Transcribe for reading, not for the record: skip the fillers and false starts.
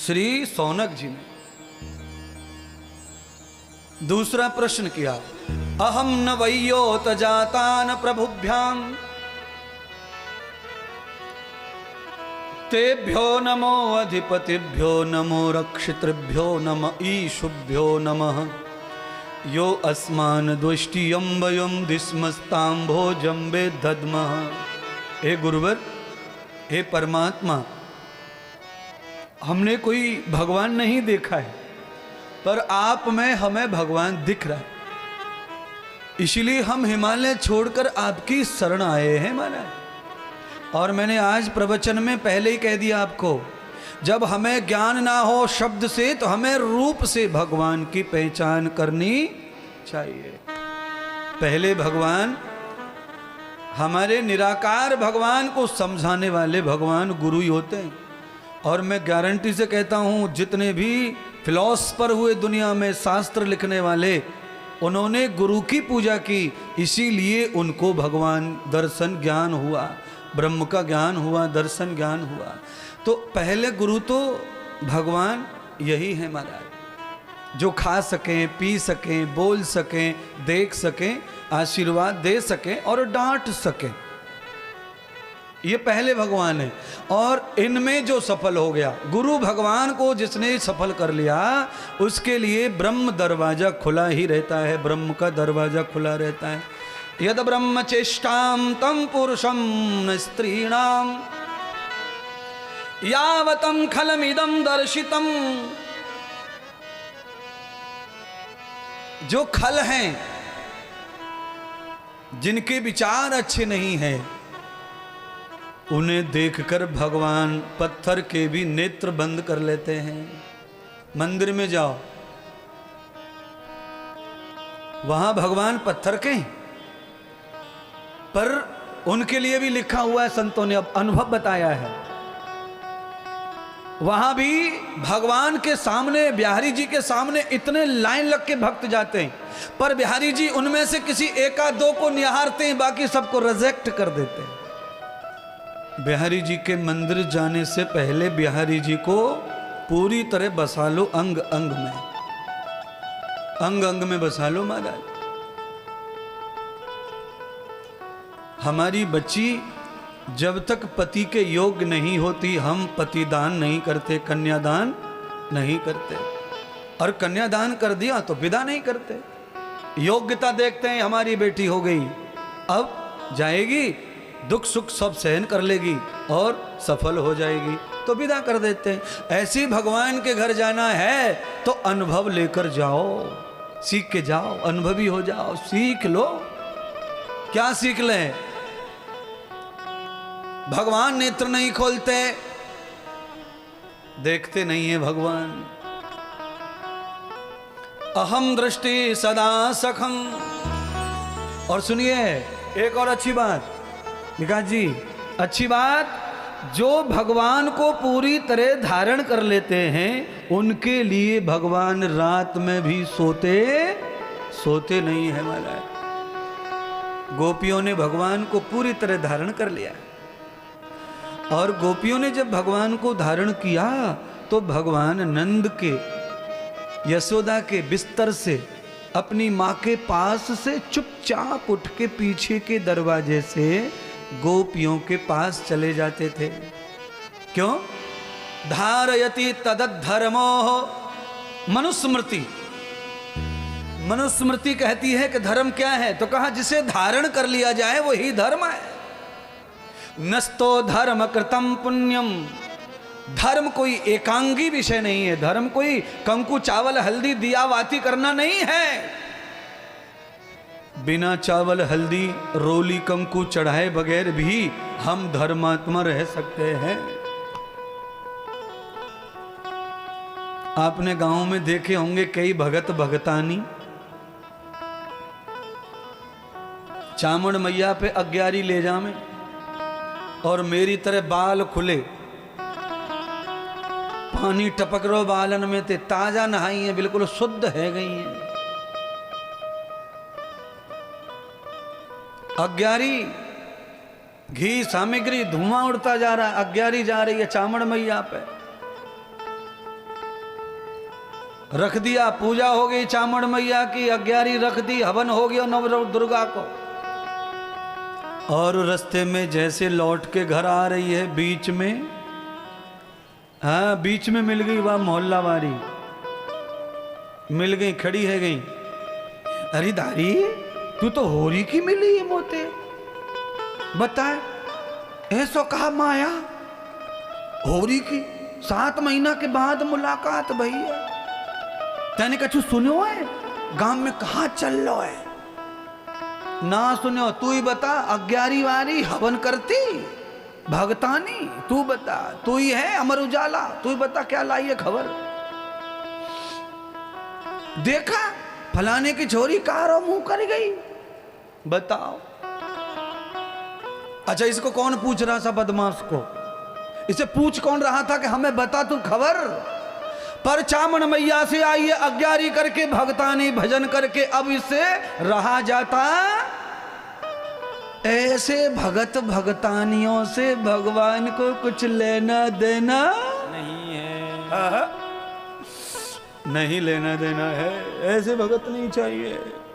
श्री सौनक जी ने दूसरा प्रश्न किया, अहम न वैयोत जातान प्रभुभ्याम तेभ्यो नमो अधिपतिभ्यो नमो रक्षितृभ्यो नम ईशुभ्यो नमः यो अस्मान द्वष्टियम्बयम दिस्मस्ताम्भोजम्बे दद्मः। हे गुरुवर, हे परमात्मा, हमने कोई भगवान नहीं देखा है, पर आप में हमें भगवान दिख रहा है, इसीलिए हम हिमालय छोड़कर आपकी शरण आए हैं महाराज। और मैंने आज प्रवचन में पहले ही कह दिया आपको, जब हमें ज्ञान ना हो शब्द से तो हमें रूप से भगवान की पहचान करनी चाहिए। पहले भगवान, हमारे निराकार भगवान को समझाने वाले भगवान गुरु ही होते हैं। और मैं गारंटी से कहता हूँ, जितने भी फिलॉसफर हुए दुनिया में, शास्त्र लिखने वाले, उन्होंने गुरु की पूजा की, इसीलिए उनको भगवान दर्शन ज्ञान हुआ, ब्रह्म का ज्ञान हुआ, दर्शन ज्ञान हुआ। तो पहले गुरु तो भगवान यही है महाराज, जो खा सकें, पी सकें, बोल सकें, देख सकें, आशीर्वाद दे सकें और डांट सकें, ये पहले भगवान है। और इनमें जो सफल हो गया, गुरु भगवान को जिसने सफल कर लिया, उसके लिए ब्रह्म दरवाजा खुला ही रहता है, ब्रह्म का दरवाजा खुला रहता है। यद ब्रह्म चेष्टाम तम पुरुषम न स्त्रीणाम यावतम खलमिदम दर्शितम। जो खल हैं, जिनके विचार अच्छे नहीं हैं, उन्हें देखकर भगवान पत्थर के भी नेत्र बंद कर लेते हैं। मंदिर में जाओ, वहां भगवान पत्थर के हैं, पर उनके लिए भी लिखा हुआ है, संतों ने अब अनुभव बताया है। वहां भी भगवान के सामने, बिहारी जी के सामने इतने लाइन लग के भक्त जाते हैं, पर बिहारी जी उनमें से किसी एका दो को निहारते हैं, बाकी सबको रिजेक्ट कर देते हैं। बिहारी जी के मंदिर जाने से पहले बिहारी जी को पूरी तरह बसा लो, अंग अंग में, अंग अंग में बसा लो महाराज। हमारी बच्ची जब तक पति के योग्य नहीं होती, हम पतिदान नहीं करते, कन्यादान नहीं करते, और कन्यादान कर दिया तो विदा नहीं करते। योग्यता देखते हैं, हमारी बेटी हो गई, अब जाएगी, दुख सुख सब सहन कर लेगी और सफल हो जाएगी, तो विदा कर देते हैं। ऐसे भगवान के घर जाना है तो अनुभव लेकर जाओ, सीख के जाओ, अनुभवी हो जाओ, सीख लो। क्या सीख लें? भगवान नेत्र नहीं खोलते, देखते नहीं है भगवान। अहम दृष्टि सदा सखम। और सुनिए एक और अच्छी बात, विकास जी, अच्छी बात, जो भगवान को पूरी तरह धारण कर लेते हैं, उनके लिए भगवान रात में भी सोते नहीं है महाराज। गोपियों ने भगवान को पूरी तरह धारण कर लिया, और गोपियों ने जब भगवान को धारण किया तो भगवान नंद के, यशोदा के बिस्तर से अपनी माँ के पास से चुपचाप उठ के पीछे के दरवाजे से गोपियों के पास चले जाते थे। क्यों? धारयति तदधर्मो मनुस्मृति। मनुस्मृति कहती है कि धर्म क्या है, तो कहा जिसे धारण कर लिया जाए वही धर्म है। नस्तो धर्म कृतम पुण्यम। धर्म कोई एकांगी विषय नहीं है, धर्म कोई कंकु चावल हल्दी दिया वाती करना नहीं है। बिना चावल हल्दी रोली कंकु चढ़ाए बगैर भी हम धर्मात्मा रह सकते हैं। आपने गांव में देखे होंगे कई भगत भगतानी चामुंड मैया पे अग्यारी ले जावे और मेरी तरह बाल खुले, पानी टपक रो बालन में, ते ताजा नहाई है, बिल्कुल शुद्ध है गई है। अग्यारी घी सामग्री धुआं उड़ता जा रहा है, अग्यारी जा रही है चामुंड मैया पे। रख दिया, पूजा हो गई चामुंड मैया की, 11 रख दी, हवन हो गया नव दुर्गा को। और रास्ते में जैसे लौट के घर आ रही है, बीच में, हाँ बीच में मिल गई वह मोहल्ला वाली, मिल गई, खड़ी है गई। अरे दारी तू तो होरी की मिली है मोते, बता ऐसो कहा माया होरी की, 7 महीना के बाद मुलाकात भई है। तैने कछु सुनो है गांव में, कहा चल लो है ना सुनो, तू ही बता। 11 वारी हवन करती भगतानी, तू बता, तू ही है अमर उजाला, तू ही बता क्या लाई है खबर। देखा फलाने की छोरी कारो मुंह कर गई, बताओ। अच्छा इसको कौन पूछ रहा था बदमाश को, इसे पूछ कौन रहा था कि हमें बता तू खबर। पर चामुंड मैया से आई है 11 करके, भगतानी भजन करके, अब इससे रहा जाता। ऐसे भगत भगतानियों से भगवान को कुछ लेना देना नहीं है, नहीं लेना देना है, ऐसे भगत नहीं चाहिए।